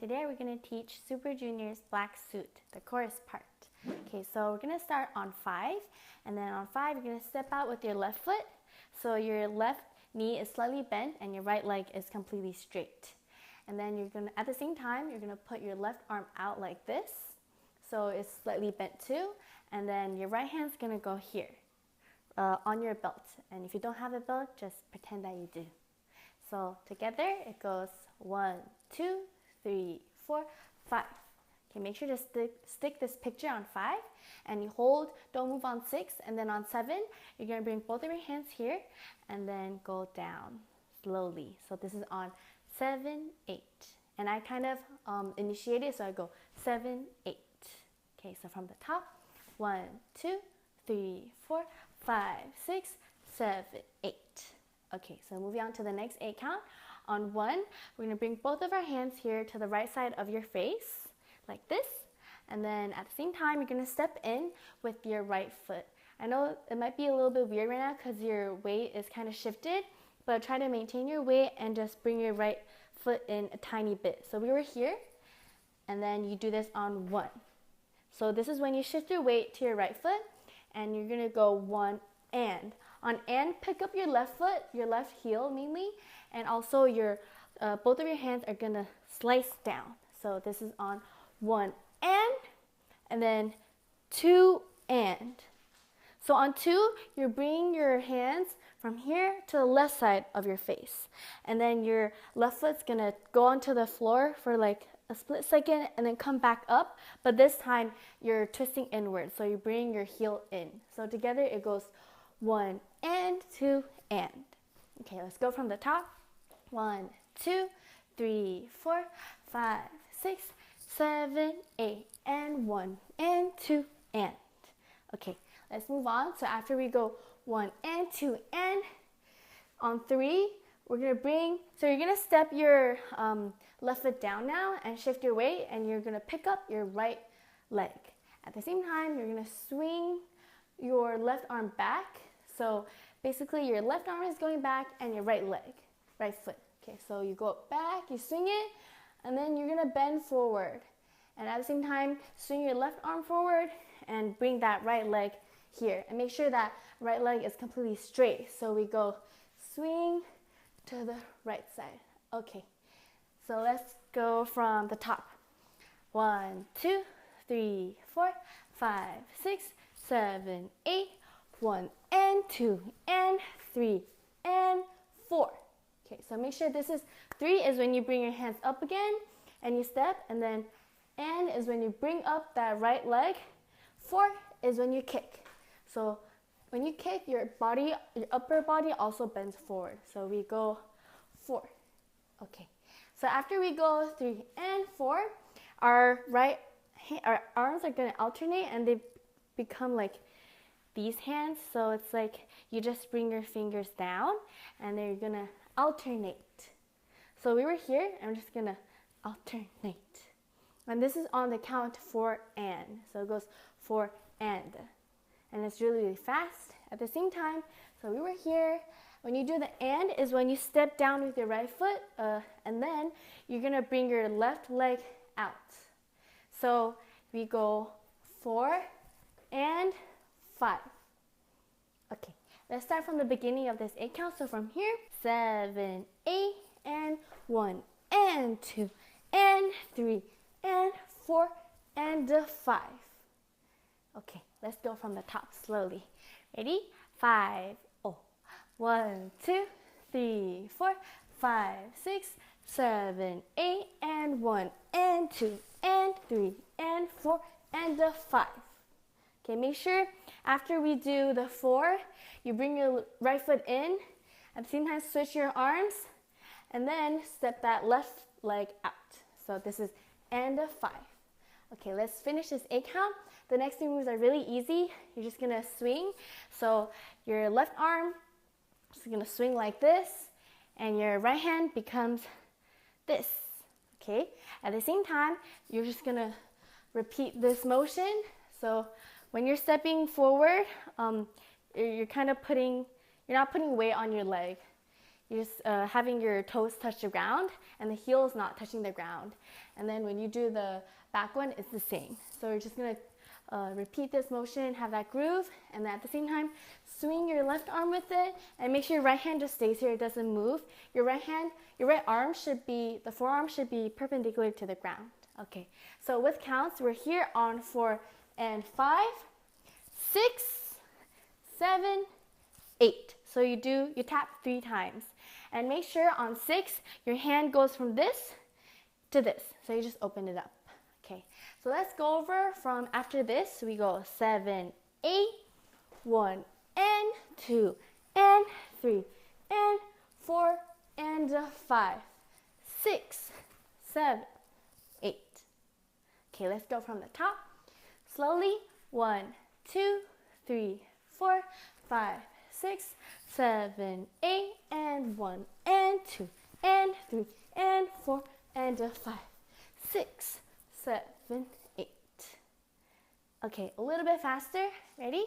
today we're going to teach Super Junior's Black Suit, the chorus part. Okay, so we're going to start on 5, and then on 5 you're going to step out with your left foot, so your left knee is slightly bent and your right leg is completely straight. And then you're going to, at the same time, you're going to put your left arm out like this, so it's slightly bent too, and then your right hand's going to go here on your belt. And if you don't have a belt, just pretend that you do. So together it goes 1, 2, 3, 4, 5. Okay, make sure to stick this picture on 5, and you hold, don't move on 6, and then on 7, you're going to bring both of your hands here, and then go down slowly. So this is on 7, 8. And I kind of initiate it, so I go 7, 8. Okay, so from the top, 1, 2, 3, 4, 5, 6, 7, 8. Okay, so moving on to the next 8 count. On 1, we're going to bring both of our hands here to the right side of your face, like this. And then at the same time, you're going to step in with your right foot. I know it might be a little bit weird right now because your weight is kind of shifted, but try to maintain your weight and just bring your right foot in a tiny bit. So we were here, and then you do this on 1. So this is when you shift your weight to your right foot, and you're going to go 1 and. On and, pick up your left foot, your left heel mainly, and also your both of your hands are going to slice down. So this is on 1 and then 2 and. So on 2, you're bringing your hands from here to the left side of your face. And then your left foot's going to go onto the floor for like a split second and then come back up. But this time, you're twisting inward. So you bring your heel in. So together it goes 1 and 2 and. Okay, let's go from the top. 1, 2, 3, 4, 5, 6, 7, 8, and 1 and 2 and. Okay, let's move on. So after we go 1 and 2 and, on 3, we're going to bring, so you're going to step your left foot down now and shift your weight, and you're going to pick up your right leg. At the same time, you're going to swing your left arm back. So basically your left arm is going back and your right foot. Okay, so you go back, you swing it, and then you're going to bend forward. And at the same time, swing your left arm forward and bring that right leg here. And make sure that right leg is completely straight. So we go swing to the right side. Okay, so let's go from the top. 1, 2, 3, 4, 5, 6, 7, 8, 1 and 2 and 3 and 4. Okay, so make sure this is 3 is when you bring your hands up again and you step, and then and is when you bring up that right leg. 4 is when you kick. So when you kick, your upper body also bends forward. So we go 4. Okay. So after we go 3 and 4, our arms are going to alternate, and they become like these hands. So it's like you just bring your fingers down and they're going to alternate. So we were here, and I'm just going to alternate. And this is on the count 4 and. So it goes 4 and. And it's really, really fast at the same time. So we were here. When you do the and is when you step down with your right foot, and then you're going to bring your left leg out. So we go 4 and 5. Okay, let's start from the beginning of this 8 count. So from here, 7, 8, and 1, and 2, and 3, and 4, and 5. Okay, let's go from the top slowly. Ready? 5, 1, 2, 3, 4, 5, 6, 7, 8, and 1, and 2, and 3, and 4, and 5. Okay, make sure after we do the 4, you bring your right foot in. At the same time, switch your arms, and then step that left leg out. So this is and 5. Okay, let's finish this 8 count. The next 3 moves are really easy. You're just going to swing. So your left arm is going to swing like this, and your right hand becomes this. Okay, at the same time, you're just going to repeat this motion. So when you're stepping forward, you're not putting weight on your leg. you're just having your toes touch the ground and the heel is not touching the ground. And then when you do the back one, it's the same. So we're just gonna repeat this motion, have that groove, and then at the same time, swing your left arm with it, and make sure your right hand just stays here, it doesn't move. Your right arm should be, the forearm should be perpendicular to the ground. Okay, so with counts, we're here on 4 and 5, 6, 7, 8. So you tap 3 times. And make sure on 6, your hand goes from this to this. So you just open it up. Okay, so let's go over from after this. We go 7, 8, 1, and 2, and 3, and 4, and 5, 6, 7, 8. Okay, let's go from the top. Slowly, 1, 2, 3, 4, 5, 6, 7, 8, and 1, and 2, and 3, and 4, and 5, 6, 7, 8. Okay, a little bit faster. Ready?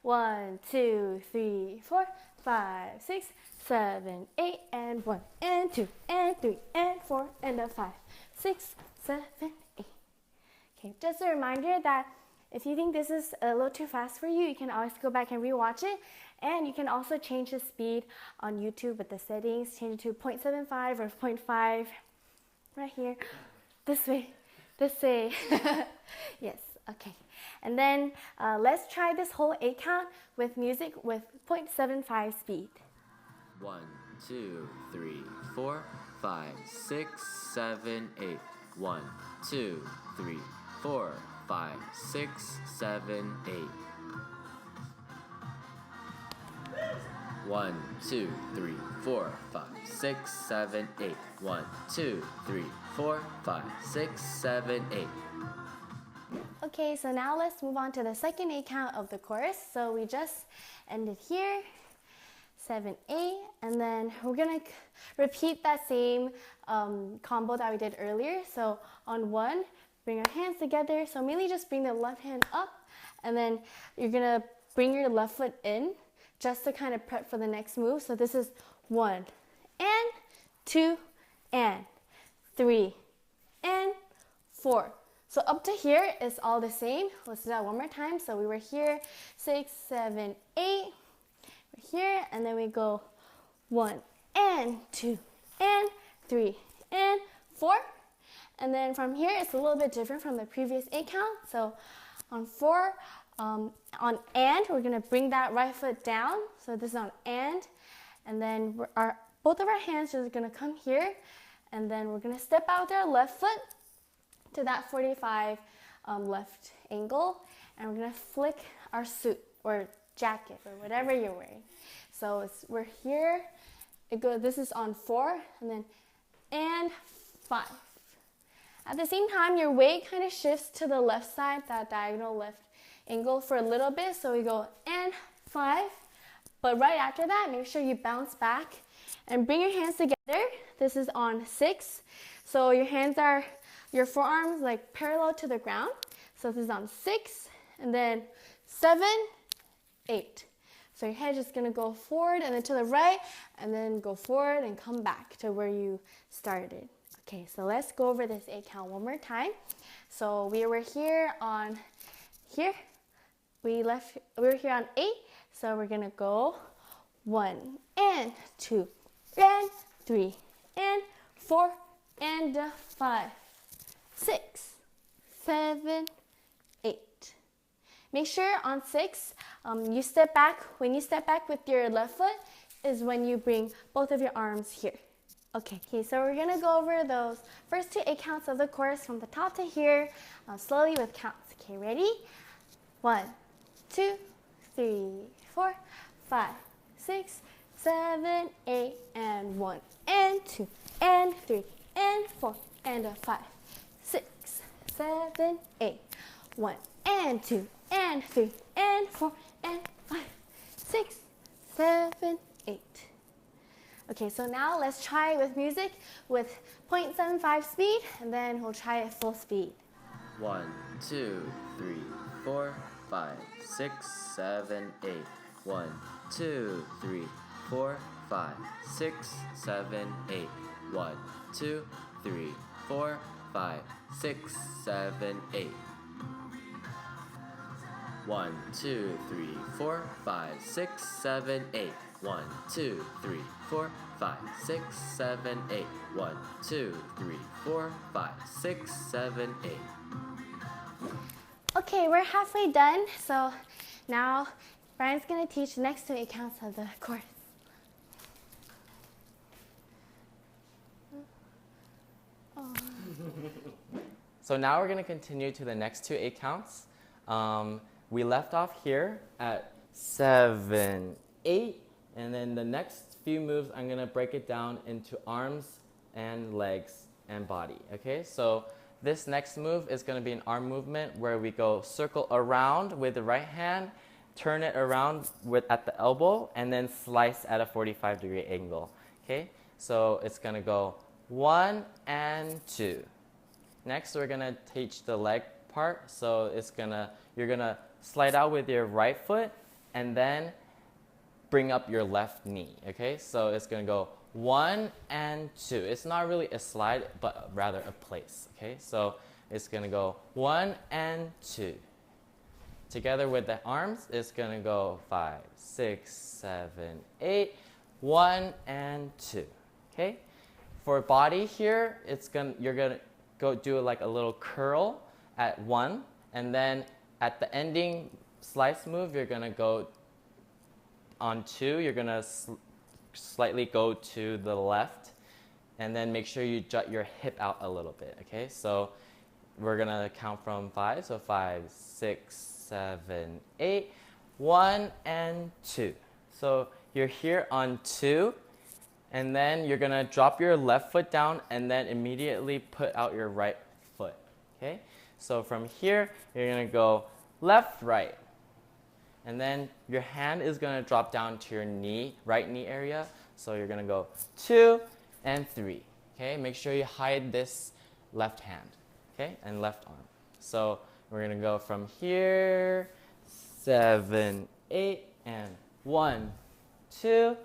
1, 2, 3, 4, 5, 6, 7, 8, and 1, and 2, and 3, and 4, and 5, 6, 7, 8. Okay, just a reminder that if you think this is a little too fast for you, you can always go back and rewatch it. And you can also change the speed on YouTube with the settings. Change it to 0.75 or 0.5 right here. This way. Yes, okay. And then let's try this whole 8 count with music with 0.75 speed. 1, 2, 3, 4, 5, 6, 7, 8. 1, 2, 3, 4, 5, 6, 7, 8. 1, 2, 3, 4, 5, 6, 7, 8. 1, 2, 3, 4, 5, 6, 7, 8. Okay, so now let's move on to the second 8 count of the chorus. So we just ended here, 7, 8, and then we're gonna repeat that same combo that we did earlier. So on 1, bring our hands together. So mainly just bring the left hand up, and then you're gonna bring your left foot in just to kind of prep for the next move. So this is 1, and 2, and 3, and 4. So up to here is all the same. Let's do that one more time. So we were here, 6, 7, 8. We're here, and then we go 1, and 2, and 3, and 4. And then from here, it's a little bit different from the previous 8 count. So on 4, on and, we're gonna bring that right foot down. So this is on and then both of our hands are gonna come here, and then we're gonna step out with our left foot to that 45 left angle, and we're gonna flick our suit or jacket or whatever you're wearing. So we're here. This is on 4, and then 5. At the same time, your weight kind of shifts to the left side, that diagonal left angle for a little bit. So we go and 5, but right after that, make sure you bounce back and bring your hands together. This is on 6. So your forearms like parallel to the ground. So this is on 6, and then 7, 8. So your head is just gonna go forward and then to the right, and then go forward and come back to where you started. Okay, so let's go over this 8 count one more time. So we were here on here. We were here on 8. So we're gonna go 1, and 2, and 3, and 4, and 5, 6, 7, 8. Make sure on 6, you step back. When you step back with your left foot is when you bring both of your arms here. Okay, so we're gonna go over those first 2 8 counts of the chorus from the top to here, slowly with counts. Okay, ready? 1, 2, 3, 4, 5, 6, 7, 8, and 1, and 2, and 3, and 4, and 5, 6, 7, 8, 1, and 2, and 3, and 4, and 5, 6, 7, 8. Okay, so now let's try with music with 0.75 speed, and then we'll try it full speed. 1, 2, 3, 4, 5, 6, 7, 8. 1, 2, 3, 4, 5, 6, 7, 8. 1, 2, 3, 4, 5, 6, 7, 8. 1, 2, 3, 4, 5, 6, 7, 8. 1, 2, 3, 4, 5, 6, 7, 8. 1, 2, 3, 4, 5, 6, 7, 8. Okay, we're halfway done. So now Brian's going to teach the next 2 counts of the chorus. So now we're going to continue to the next 2 counts. We left off here at 7, 8, and then the next few moves I'm going to break it down into arms and legs and body. Okay, so this next move is going to be an arm movement where we go circle around with the right hand, turn it around at the elbow, and then slice at a 45-degree angle. Okay, so it's going to go 1 and 2. Next, we're going to teach the leg part. So you're going to slide out with your right foot and then bring up your left knee. Okay, so it's going to go 1 and 2. It's not really a slide, but rather a place. Okay, so it's going to go 1 and 2. Together with the arms, it's going to go 5, 6, 7, 8, 1 and 2. Okay, for body here, you're going to go do like a little curl at 1, and then at the ending slice move, you're going to go on 2. You're going to slightly go to the left, and then make sure you jut your hip out a little bit. Okay, so we're going to count from 5. So 5, 6, 7, 8, 1 and 2. So you're here on 2, and then you're going to drop your left foot down and then immediately put out your right foot. Okay, so from here, you're going to go left, right. And then your hand is going to drop down to your knee, right knee area. So you're going to go 2 and 3. Okay, make sure you hide this left hand, okay, and left arm. So we're going to go from here, 7, 8, and 1, 2,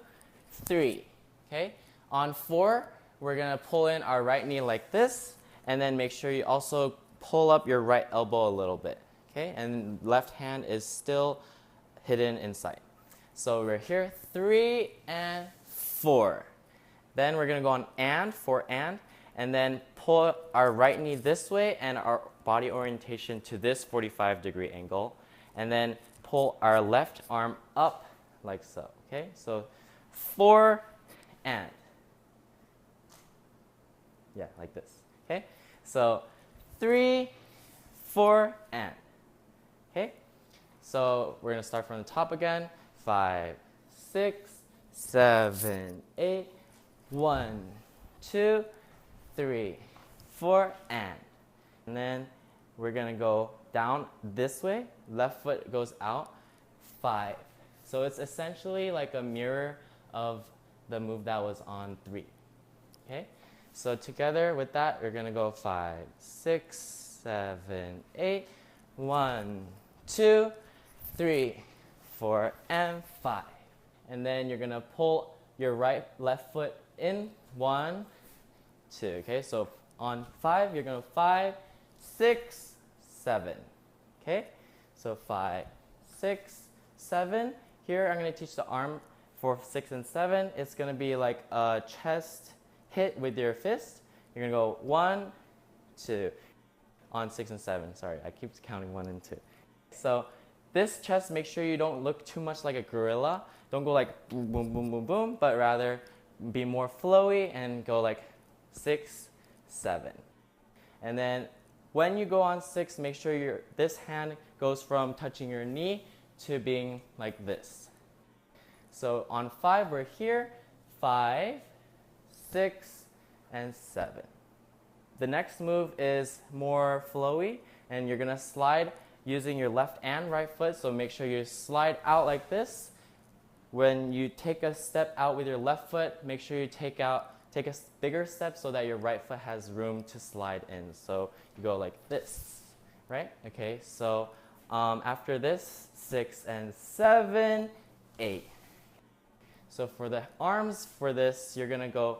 3. Okay, on 4, we're going to pull in our right knee like this, and then make sure you also pull up your right elbow a little bit. Okay, and left hand is still hidden inside. So we're here, 3 and 4. Then we're going to go on and, 4 and then pull our right knee this way and our body orientation to this 45-degree angle. And then pull our left arm up like so. Okay, so 4 and. Yeah, like this. Okay, so 3, 4 and. Okay, so we're going to start from the top again. 5, 6, 7, 8, 1, 2, 3, 4 and then we're going to go down this way. Left foot goes out. 5. So it's essentially like a mirror of the move that was on 3. Okay, so together with that, we're going to go 5, 6, 7, 8, 1, 2, 3, 4 and 5. And then you're going to pull your left foot in. 1, 2. Okay, so on 5, you're going to 5, 6, 7. Okay, so 5, 6, 7. Here I'm going to teach the arm for 6 and 7. It's going to be like a chest hit with your fist. You're going to go 1, 2 on 6 and 7. Sorry, I keep counting 1 and 2. So this chest, make sure you don't look too much like a gorilla. Don't go like boom, boom, boom, boom, boom, but rather be more flowy and go like 6, 7. And then when you go on 6, make sure this hand goes from touching your knee to being like this. So on 5, we're here, 5, 6, and 7. The next move is more flowy, and you're going to slide using your left and right foot. So make sure you slide out like this. When you take a step out with your left foot, make sure you take a bigger step so that your right foot has room to slide in. So you go like this, right? Okay, so after this, 6 and 7, 8. So for the arms for this, you're gonna go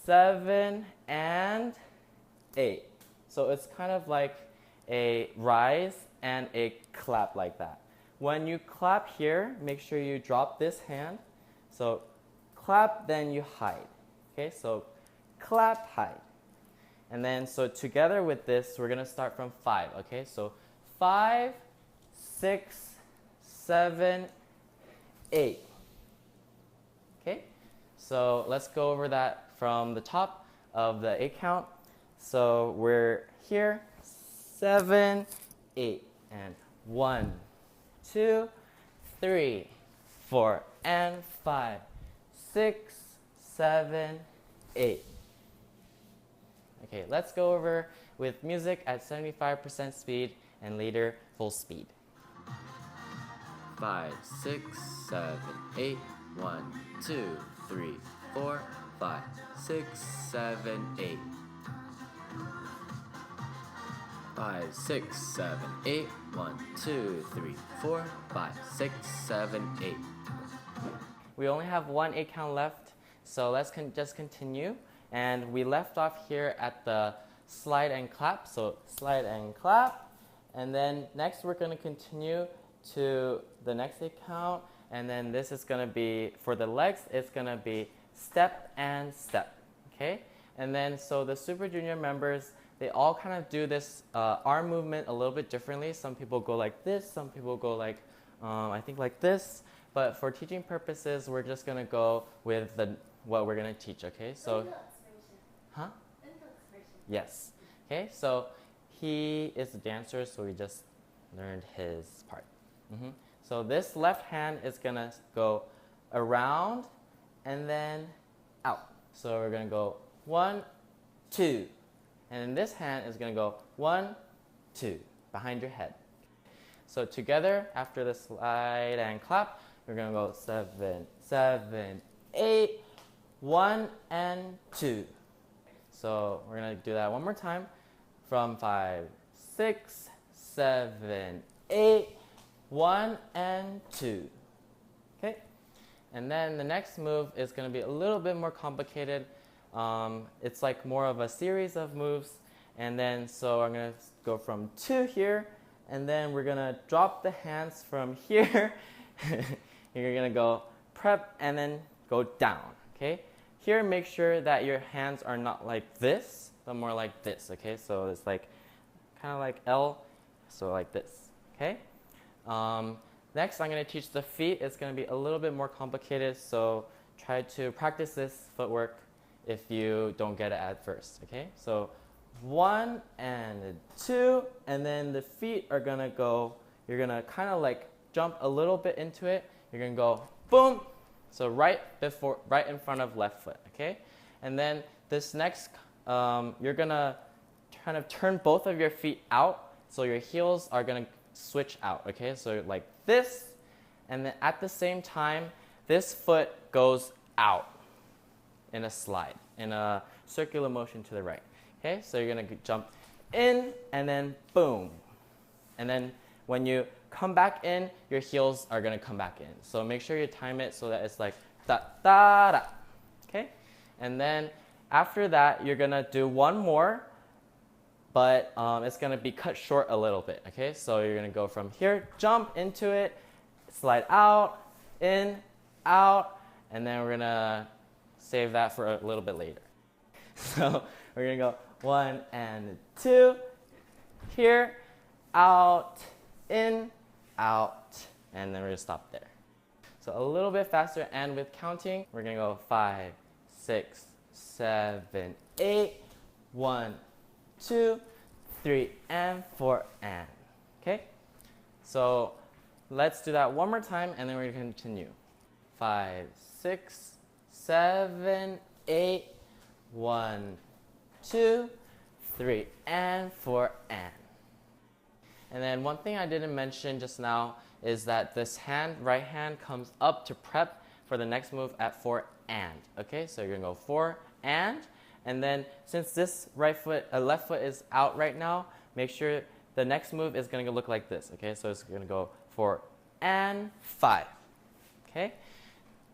7 and 8. So it's kind of like a rise and a clap like that. When you clap here, make sure you drop this hand. So clap, then you hide. Okay, so clap, hide. And then so together with this, we're gonna start from 5. Okay, so 5, 6, 7, 8. Okay, so let's go over that from the top of the 8 count. So we're here, 7, 8, and 1, 2, 3, 4, and 5, 6, 7, 8. Okay, let's go over with music at 75% speed and later full speed. 5, 6, 7, 8. 1, 2, 3, 4, 5, 6, 7, 8. 5, 6, 7, 8. 1, 2, 3, 4, 5, 6, 7, 8. We only have one 8 count left, so let's just continue. And we left off here at the slide and clap. So slide and clap. And then next we're going to continue to the next 8 count. And then this is going to be, for the legs, it's going to be step and step. Okay? And then so the Super Junior members, they all kind of do this arm movement a little bit differently. Some people go like this. Some people go like, I think like this. But for teaching purposes, we're just going to go with what we're going to teach. Okay? So. Huh? Yes. Okay, so he is a dancer, so we just learned his part. So this left hand is going to go around and then out. So we're going to go 1, 2. And then this hand is going to go 1, 2, behind your head. So together, after the slide and clap, we're going to go 7, 7, 8, 1, and 2. So we're going to do that one more time from 5, 6, 7, 8, 1, and 2. Okay? And then the next move is going to be a little bit more complicated. It's like more of a series of moves. And then so I'm going to go from 2 here, and then we're going to drop the hands from here. You're going to go prep and then go down. Okay? Here, make sure that your hands are not like this, but more like this, okay? So it's like, kind of like L, so like this, okay? Next, I'm going to teach the feet. It's going to be a little bit more complicated, so try to practice this footwork if you don't get it at first, okay? So 1 and 2, and then the feet are going to go, you're going to kind of like jump a little bit into it. You're going to go boom. So right in front of left foot, okay? And then this next, you're gonna kind of turn both of your feet out, so your heels are gonna switch out, okay? So like this, and then at the same time, this foot goes out in a slide, in a circular motion to the right, okay? So you're gonna jump in, and then boom. And then when you come back in, your heels are going to come back in. So make sure you time it so that it's like da da da. Okay? And then after that, you're going to do one more, but it's going to be cut short a little bit. Okay? So you're going to go from here, jump into it, slide out, in, out, and then we're going to save that for a little bit later. So we're going to go 1 and 2, here, out, in, out, and then we're going to stop there. So a little bit faster, and with counting, we're going to go 5, 6, 7, 8, 1, 2, 3, and 4, and. Okay? So let's do that one more time, and then we're going to continue. 5, 6, 7, 8, 1, 2, 3, and 4, and. And then one thing I didn't mention just now is that this hand, right hand, comes up to prep for the next move at 4 and. Okay, so you're gonna go 4 and then since this left foot is out right now, make sure the next move is gonna look like this. Okay, so it's gonna go 4 and 5. Okay,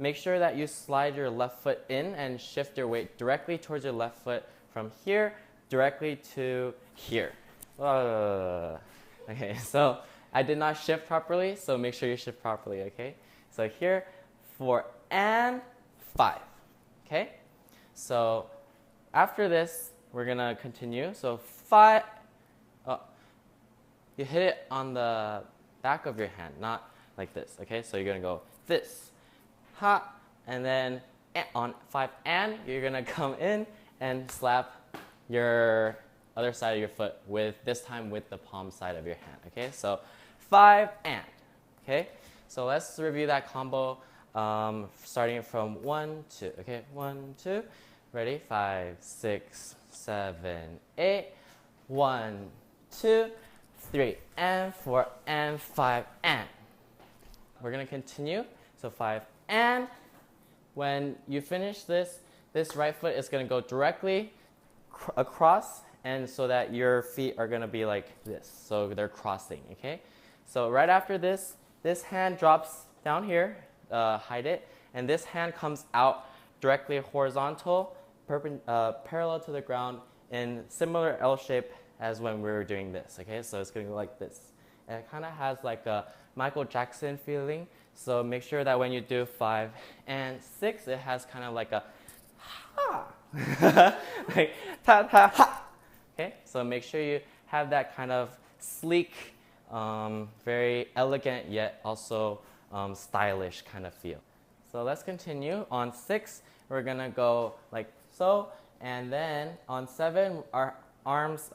make sure that you slide your left foot in and shift your weight directly towards your left foot from here directly to here. Okay, so I did not shift properly, so make sure you shift properly, okay? So here, 4 and 5, okay? So after this, we're gonna continue. So 5, you hit it on the back of your hand, not like this, okay? So you're gonna go this, ha, and then on 5 and, you're gonna come in and slap your other side of your foot with, this time with the palm side of your hand, okay? So 5 and, okay? So let's review that combo starting from 1, 2, okay? 1, 2, ready? 5, 6, 7, 8, 1, 2, 3, and 4, and 5, and. We're gonna continue, so 5, and. When you finish this, this right foot is gonna go directly across, and so that your feet are gonna be like this, so they're crossing, okay? So right after this, this hand drops down here, hide it, and this hand comes out directly horizontal, parallel to the ground in similar L shape as when we were doing this, okay? So it's gonna go like this. And it kind of has like a Michael Jackson feeling, so make sure that when you do 5 and 6, it has kind of like a ha, like ta ta ha. Okay, so make sure you have that kind of sleek, very elegant yet also stylish kind of feel. So let's continue. On 6, we're gonna go like so, and then on 7, our arms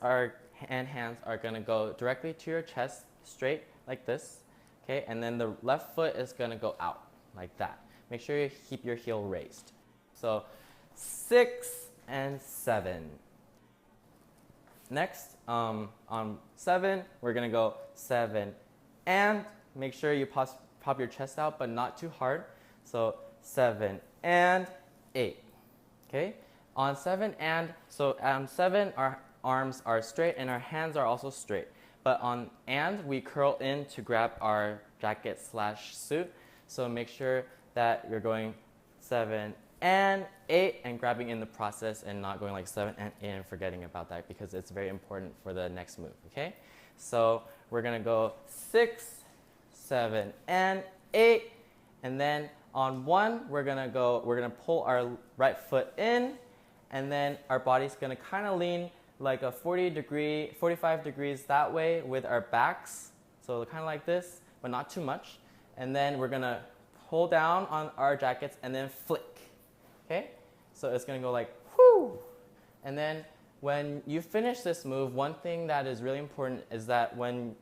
and hands are gonna go directly to your chest, straight like this. Okay, and then the left foot is gonna go out like that. Make sure you keep your heel raised. So 6 and 7. Next, on 7, we're gonna go 7 and make sure you pop your chest out, but not too hard. So 7 and 8. Okay, on 7 and, so on 7, our arms are straight and our hands are also straight. But on and, we curl in to grab our jacket / suit. So make sure that you're going 7 and 8 and grabbing in the process and not going like 7 and 8 and forgetting about that, because it's very important for the next move, okay? So we're gonna go 6, 7 and 8, and then on 1, we're gonna pull our right foot in, and then our body's gonna kind of lean like a 45 degrees that way with our backs. So kind of like this, but not too much. And then we're gonna hold down on our jackets and then flick. Okay? So it's gonna go like whoo. And then when you finish this move, one thing that is really important is that when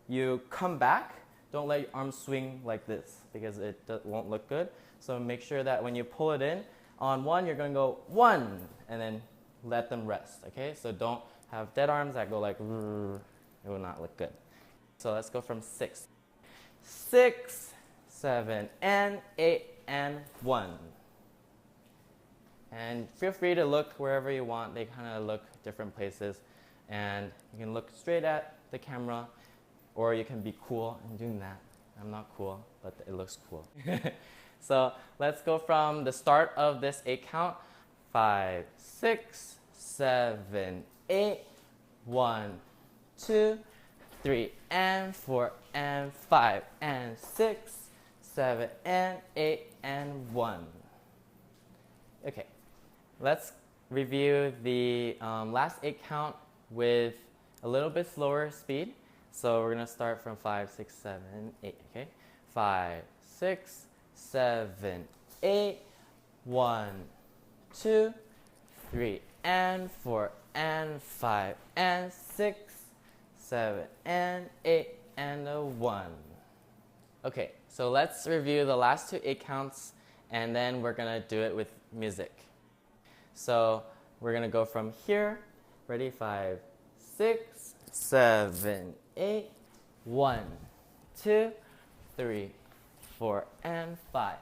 you come back, don't let your arms swing like this, because it won't look good. So make sure that when you pull it in, on 1, you're gonna go 1, and then let them rest, okay? So don't have dead arms that go like, it will not look good. So let's go from 6. 6, 7, and 8, and 1. And feel free to look wherever you want. They kind of look different places. And you can look straight at the camera, or you can be cool in doing that. I'm not cool, but it looks cool. So let's go from the start of this 8 count. 5, 6, 7, 8, 1, 2, 3, and 4, and 5, and 6, 7, and 8, and 1. Okay, let's review the last 8 count with a little bit slower speed. So we're gonna start from 5, 6, 7, 8, okay? 5, 6, 7, 8, 1, 2, 3, and 4, and 5, and 6, 7, and 8, and a 1. Okay, so let's review the last 2 8 counts, and then we're gonna do it with music. So we're gonna go from here. Ready? 5, 6, 7, 8, 1, 2, 3, 4, and 5,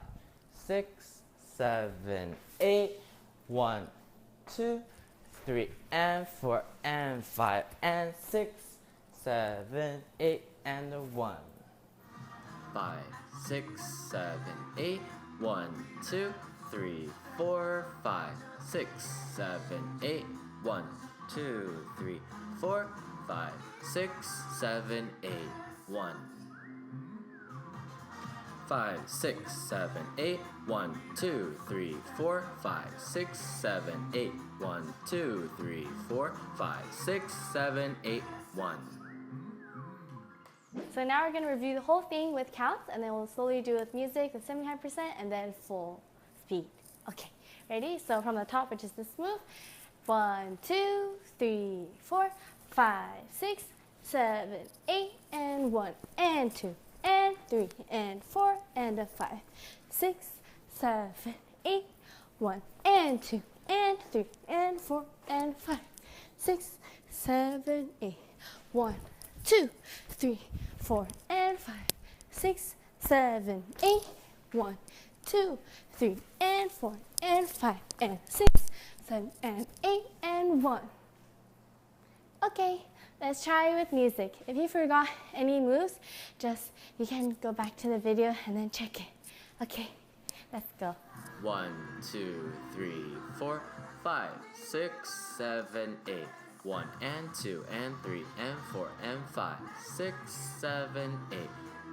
6, 7, 8, 1, 2, 3, and 4, and 5, and 6, 7, 8, and a 1. 5, 6, 7, 8. 1, 2, 3, 4, 5, 6, 7, 8. 1, 2, 3, 4, 5, 6, 7, 8. 1, 5, 6, 7, 8. 1, 2, 3, 4, 5, 6, 7, 8. 1, 2, 3, 4, 5, 6, 7, 8. 1. So now we're going to review the whole thing with counts, and then we'll slowly do it with music with 75%, and then full speed. Okay, ready? So from the top, which is this move. 1, 2, 3, 4, 5, 6, 7, 8, and 1, and 2, and 3, and 4, and a 5, 6, 7, 8, 1, and 2, and 3, and 4, and 5, 6, 7, 8, 1, 2, 3, 4, and 5, 6, 7, 8, 1, 2, 3, and 4, and 5, and 6, 7, and 8, and 1. Okay, let's try with music. If you forgot any moves, you can go back to the video and then check it. Okay, let's go. 1, 2, 3, 4, 5, 6, 7, 8. 1 and 2 and 3 and 4 and 5, 6, 7, 8.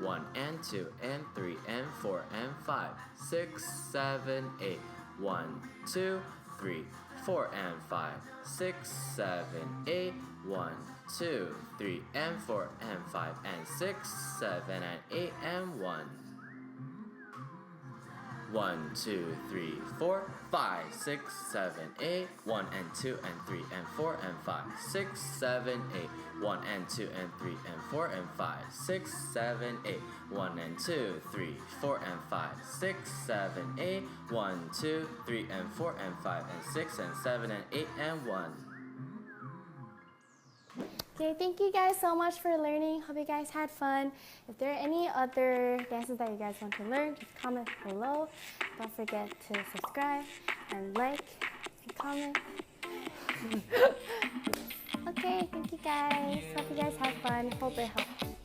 1 and 2 and 3 and 4 and 5, 6, 7, 8. 1, 2, 3, 4 and 5, 6, 7, 8. 1, 2, 3 and 4 and 5 and 6, 7 and 8 and 1. 1, 2, 3, 4, 5, 6, 7, 8. 1 and 2 and 3 and 4 and 5, 6, 7, 8. 1 and 2 and 3 and 4 and 5, 6, 7, 8. 1 and 2, 3, 4 and 5, 6, 7, 8. 1, 2, 3 and 4 and 5 and 6 and 7 and 8 and 1. Okay, thank you guys so much for learning. Hope you guys had fun. If there are any other dances that you guys want to learn, just comment below. Don't forget to subscribe and like and comment. Okay, thank you guys. Hope you guys had fun. Hope it helped.